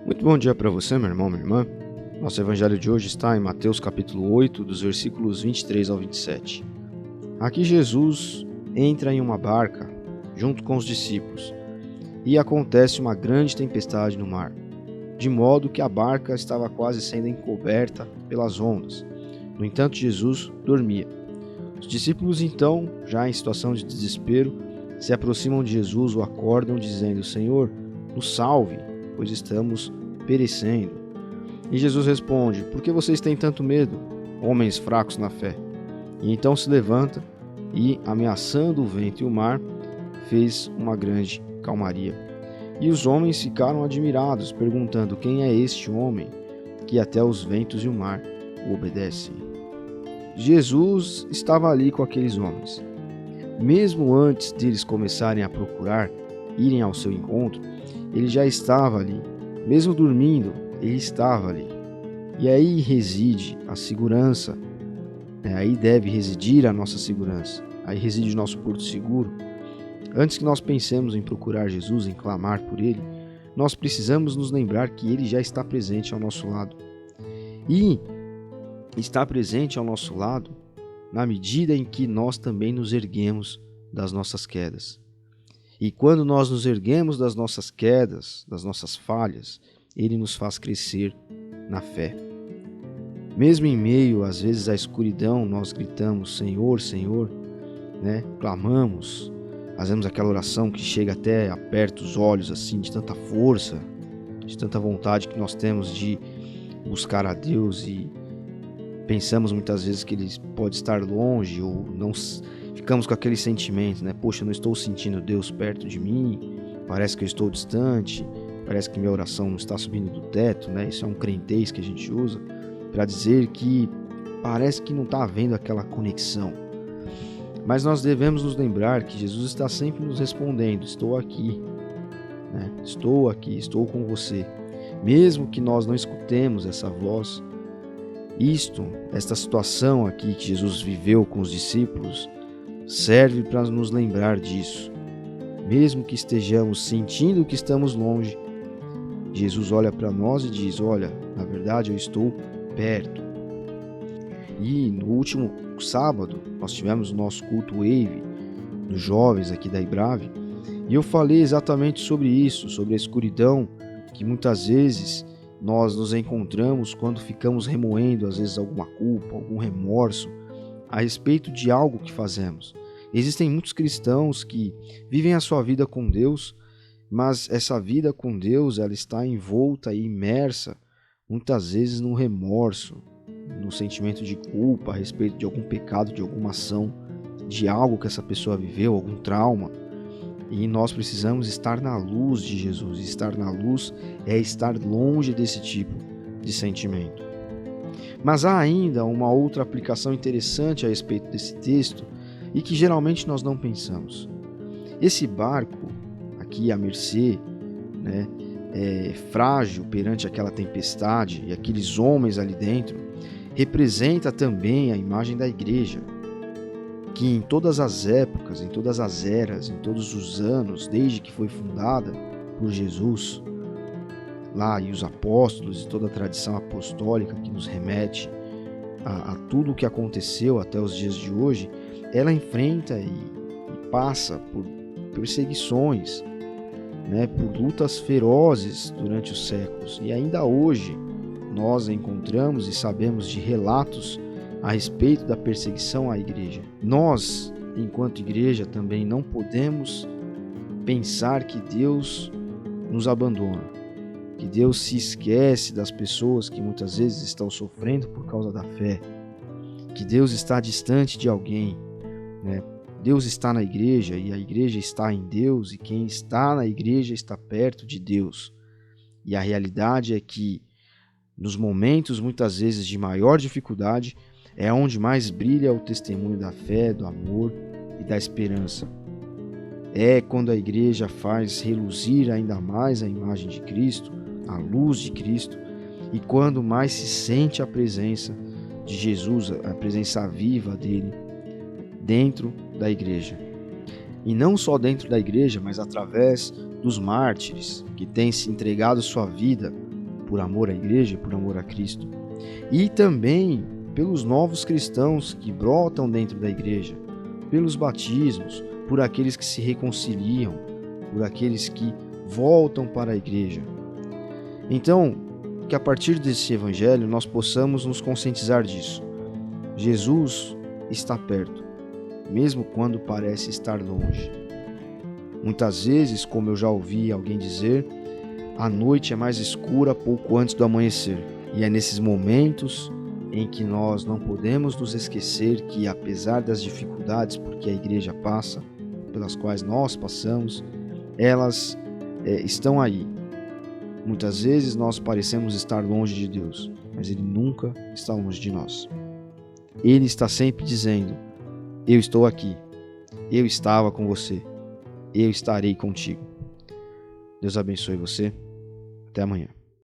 Muito bom dia para você, meu irmão, minha irmã. Nosso evangelho de hoje está em Mateus capítulo 8, dos versículos 23 ao 27. Aqui Jesus entra em uma barca junto com os discípulos e acontece uma grande tempestade no mar, de modo que a barca estava quase sendo encoberta pelas ondas. No entanto, Jesus dormia. Os discípulos então, já em situação de desespero, se aproximam de Jesus, o acordam dizendo: Senhor, nos salve, pois estamos perecendo. E Jesus responde: por que vocês têm tanto medo, homens fracos na fé? E então se levanta e, ameaçando o vento e o mar, fez uma grande calmaria. E os homens ficaram admirados, perguntando: quem é este homem que até os ventos e o mar o obedecem? Jesus estava ali com aqueles homens. Mesmo antes deles começarem a procurar, irem ao seu encontro, ele já estava ali. Mesmo dormindo, ele estava ali. E aí reside a segurança, aí deve residir a nossa segurança, aí reside o nosso porto seguro. Antes que nós pensemos em procurar Jesus, em clamar por Ele, nós precisamos nos lembrar que Ele já está presente ao nosso lado. E está presente ao nosso lado na medida em que nós também nos erguemos das nossas quedas. E quando nós nos erguemos das nossas quedas, das nossas falhas, Ele nos faz crescer na fé. Mesmo em meio, às vezes, à escuridão, nós gritamos: Senhor, Senhor, clamamos, fazemos aquela oração que chega até aperta os olhos, assim, de tanta força, de tanta vontade que nós temos de buscar a Deus, e pensamos muitas vezes que Ele pode estar longe, ou não ficamos com aquele sentimento, Poxa, eu não estou sentindo Deus perto de mim, parece que eu estou distante, parece que minha oração não está subindo do teto, Isso é um crentez que a gente usa para dizer que parece que não está havendo aquela conexão. Mas nós devemos nos lembrar que Jesus está sempre nos respondendo: estou aqui, estou aqui, estou com você. Mesmo que nós não escutemos essa voz, esta situação aqui que Jesus viveu com os discípulos, serve para nos lembrar disso. Mesmo que estejamos sentindo que estamos longe, Jesus olha para nós e diz: olha, na verdade eu estou perto. E no último sábado nós tivemos o nosso culto Wave dos jovens aqui da Ibrave, e eu falei exatamente sobre isso, sobre a escuridão que muitas vezes nós nos encontramos quando ficamos remoendo às vezes alguma culpa, algum remorso a respeito de algo que fazemos. Existem muitos cristãos que vivem a sua vida com Deus, mas essa vida com Deus ela está envolta e imersa muitas vezes no remorso, no sentimento de culpa a respeito de algum pecado, de alguma ação, de algo que essa pessoa viveu, algum trauma. E nós precisamos estar na luz de Jesus. E estar na luz é estar longe desse tipo de sentimento. Mas há ainda uma outra aplicação interessante a respeito desse texto e que geralmente nós não pensamos. Esse barco aqui à mercê, frágil perante aquela tempestade e aqueles homens ali dentro, representa também a imagem da igreja, que em todas as épocas, em todas as eras, em todos os anos, desde que foi fundada por Jesus, lá e os apóstolos e toda a tradição apostólica que nos remete a tudo o que aconteceu até os dias de hoje, ela enfrenta e passa por perseguições, por lutas ferozes durante os séculos. E ainda hoje nós encontramos e sabemos de relatos a respeito da perseguição à igreja. Nós, enquanto igreja, também não podemos pensar que Deus nos abandona, que Deus se esquece das pessoas que muitas vezes estão sofrendo por causa da fé, que Deus está distante de alguém, Deus está na igreja e a igreja está em Deus, e quem está na igreja está perto de Deus. E a realidade é que nos momentos muitas vezes de maior dificuldade é onde mais brilha o testemunho da fé, do amor e da esperança. É quando a igreja faz reluzir ainda mais a imagem de Cristo, a luz de Cristo, e quando mais se sente a presença de Jesus, a presença viva dele dentro da igreja. E não só dentro da igreja, mas através dos mártires que têm se entregado sua vida por amor à igreja, por amor a Cristo. E também pelos novos cristãos que brotam dentro da igreja, pelos batismos, por aqueles que se reconciliam, por aqueles que voltam para a igreja. Então, que a partir desse evangelho nós possamos nos conscientizar disso. Jesus está perto, mesmo quando parece estar longe. Muitas vezes, como eu já ouvi alguém dizer, a noite é mais escura pouco antes do amanhecer. E é nesses momentos em que nós não podemos nos esquecer que, apesar das dificuldades porque a igreja passa, pelas quais nós passamos, elas estão aí. Muitas vezes nós parecemos estar longe de Deus, mas Ele nunca está longe de nós. Ele está sempre dizendo: eu estou aqui, eu estava com você, eu estarei contigo. Deus abençoe você. Até amanhã.